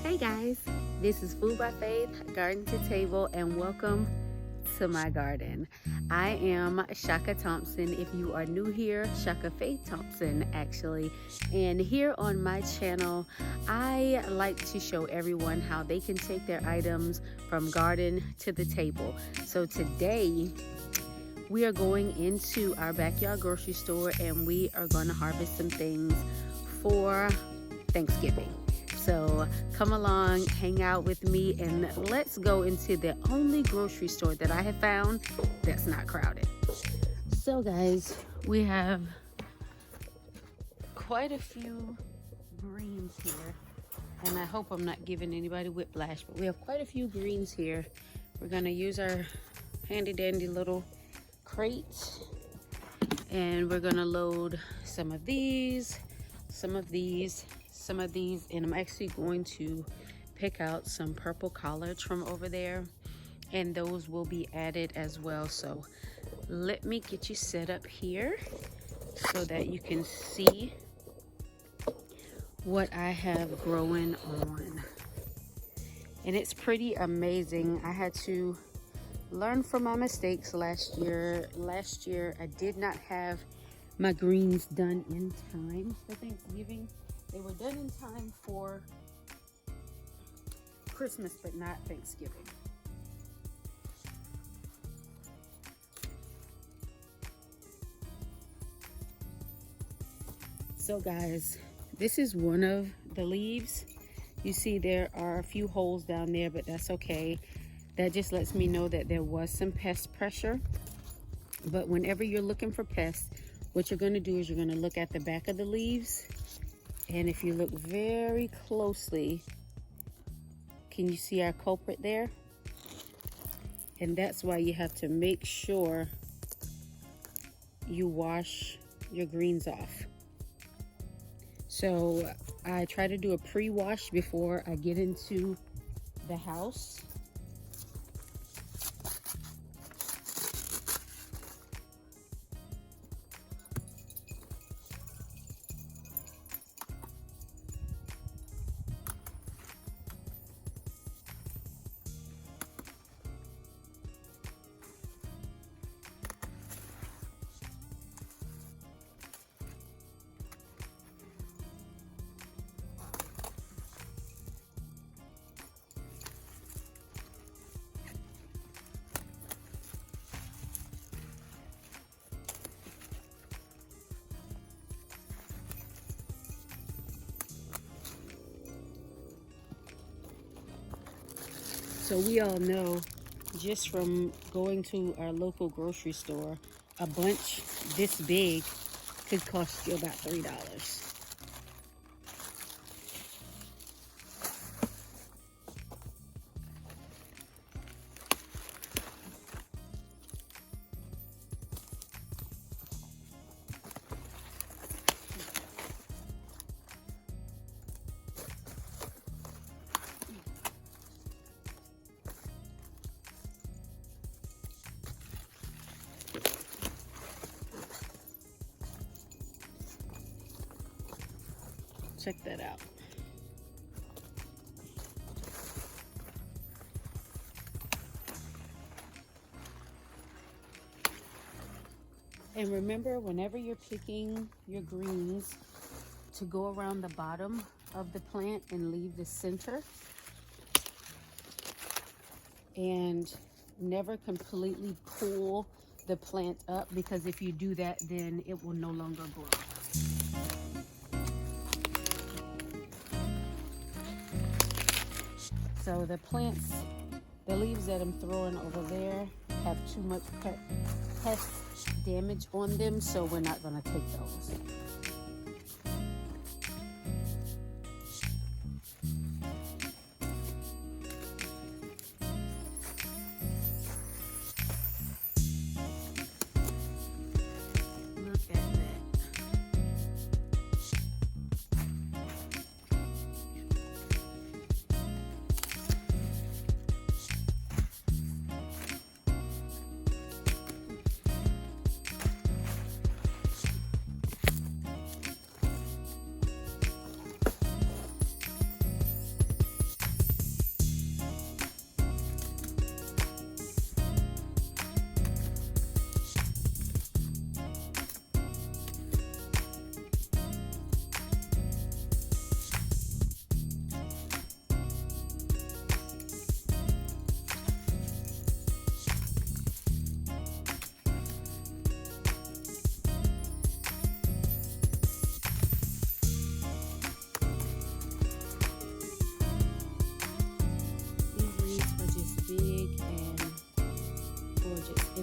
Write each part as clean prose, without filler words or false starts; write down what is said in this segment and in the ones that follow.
Hey guys, this is Food by Faith, Garden to Table, and welcome to my garden. I am Shaka Thompson. If you are new here, Shaka Faith Thompson actually. And here on my channel, I like to show everyone how they can take their items from garden to the table. So today, we are going into our backyard grocery store and we are going to harvest some things for Thanksgiving. So come along, hang out with me, and let's go into the only grocery store that I have found that's not crowded. So guys, we have quite a few greens here, and I hope I'm not giving anybody whiplash, but we have quite a few greens here. We're gonna use our handy dandy little crate, and we're gonna load some of these, some of these, and I'm actually going to pick out some purple collards from over there, and those will be added as well. So let me get you set up here so that you can see what I have growing on. And it's pretty amazing. I had to learn from my mistakes last year. Last year I did not have my greens done in time for Thanksgiving. They were done in time for Christmas, but not Thanksgiving. So guys, this is one of the leaves. You see there are a few holes down there, but that's okay. That just lets me know that there was some pest pressure. But whenever you're looking for pests, what you're going to do is you're going to look at the back of the leaves. And if you look very closely, can you see our culprit there? And that's why you have to make sure you wash your greens off. So I try to do a pre-wash before I get into the house. So we all know, just from going to our local grocery store, a bunch this big could cost you about $3. Check that out. And remember, whenever you're picking your greens, to go around the bottom of the plant and leave the center. And never completely pull the plant up, because if you do that, then it will no longer grow. So the plants, the leaves that I'm throwing over there have too much pest damage on them, so we're not going to take those. Look at that.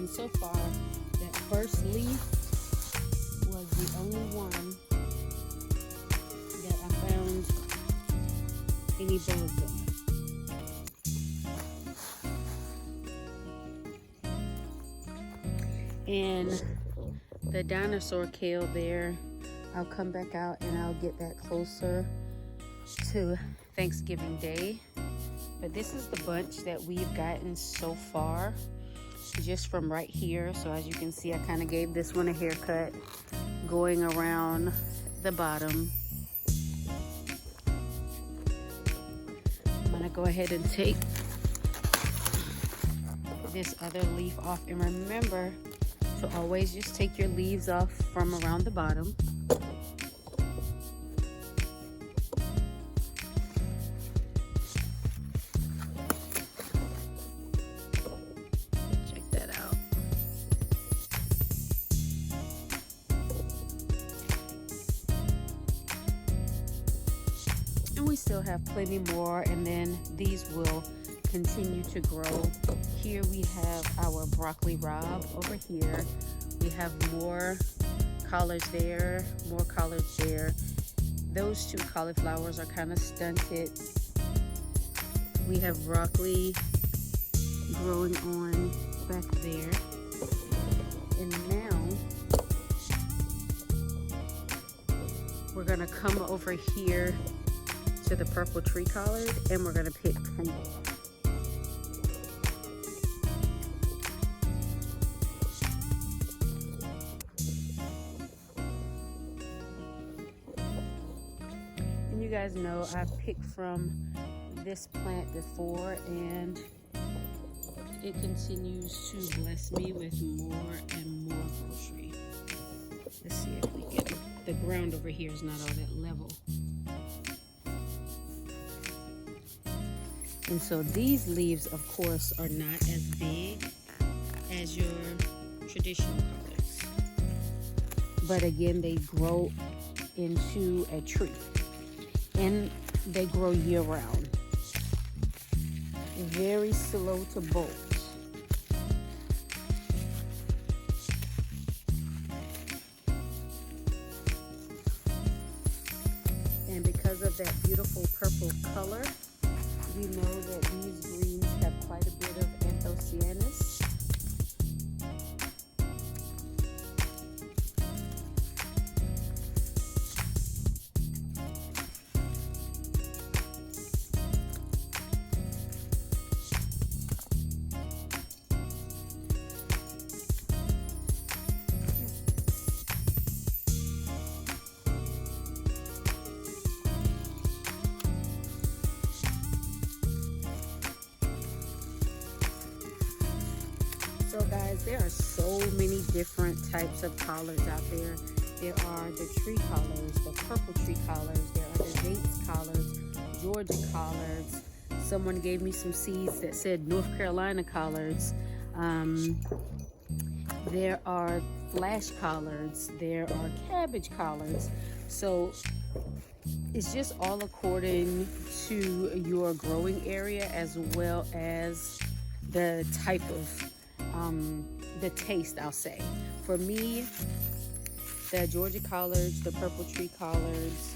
And so far, that first leaf was the only one that I found any bugs on. And the dinosaur kale there, I'll come back out and I'll get that closer to Thanksgiving Day. But this is the bunch that we've gotten so far, just from right here. So as you can see, I kind of gave this one a haircut going around the bottom. I'm gonna go ahead and take this other leaf off, and remember to always just take your leaves off from around the bottom. Check that out. And we still have plenty more, and then these will continue to grow. Here we have our broccoli rabe. Over here we have more collards there, more collards there. Those two cauliflowers are kind of stunted. We have broccoli growing on back there. And now we're gonna come over here to the purple tree collard, and we're gonna pick from you guys know I've picked from this plant before, and it continues to bless me with more and more grocery. Let's see if we get it. The ground over here is not all that level. And so these leaves, of course, are not as big as your traditional collards. But again, they grow into a tree. And they grow year-round. Very slow to bolt. And because of that beautiful purple color, we know that these greens have quite a bit of anthocyanins. So guys, there are so many different types of collards out there. There are the tree collards, the purple tree collards, there are the dates collards, Georgia collards. Someone gave me some seeds that said North Carolina collards. There are flash collards, there are cabbage collards. So it's just all according to your growing area, as well as the type of the taste, I'll say. For me, the Georgia collards, the purple tree collards,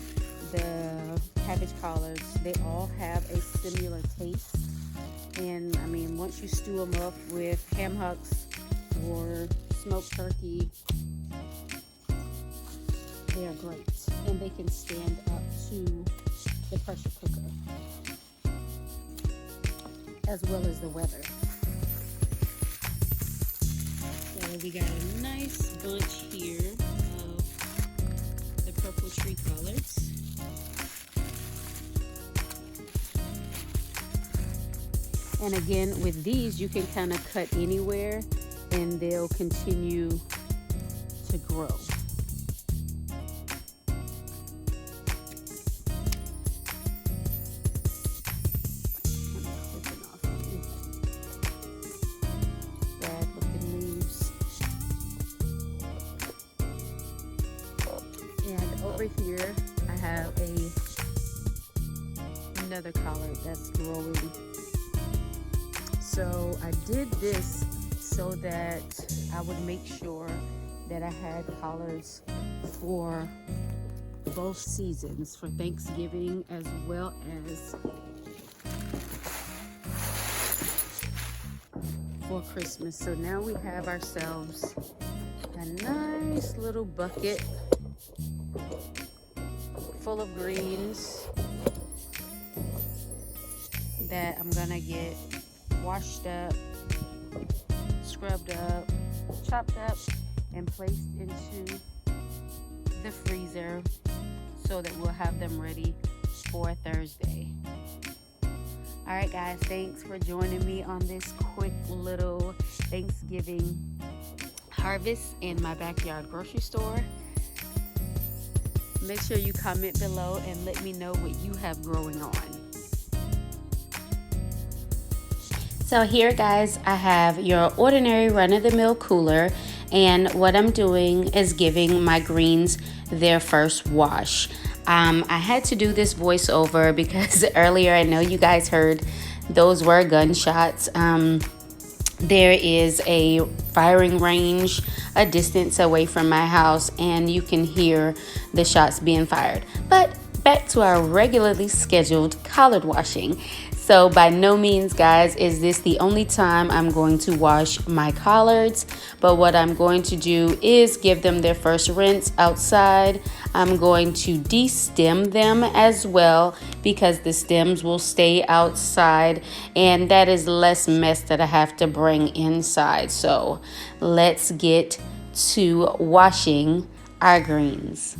the cabbage collards, they all have a similar taste. And I mean, once you stew them up with ham hocks or smoked turkey, they are great. And they can stand up to the pressure cooker, as well as the weather. So we got a nice bunch here of the purple tree collards. And again, with these, you can kind of cut anywhere and they'll continue to grow. Over here I have another collard that's growing. So I did this so that I would make sure that I had collards for both seasons, for Thanksgiving as well as for Christmas. So now we have ourselves a nice little bucket full of greens that I'm gonna get washed up, scrubbed up, chopped up, and placed into the freezer so that we'll have them ready for Thursday. All right, guys, thanks for joining me on this quick little Thanksgiving harvest in my backyard grocery store. Make sure you comment below and let me know what you have growing on. So here, guys, I have your ordinary run-of-the-mill cooler, and what I'm doing is giving my greens their first wash. I had to do this voiceover because earlier, I know you guys heard those were gunshots. There is a firing range a distance away from my house, and you can hear the shots being fired. But back to our regularly scheduled collard washing. So by no means, guys, is this the only time I'm going to wash my collards, but what I'm going to do is give them their first rinse outside. I'm going to de-stem them as well because the stems will stay outside, and that is less mess that I have to bring inside. So let's get to washing our greens.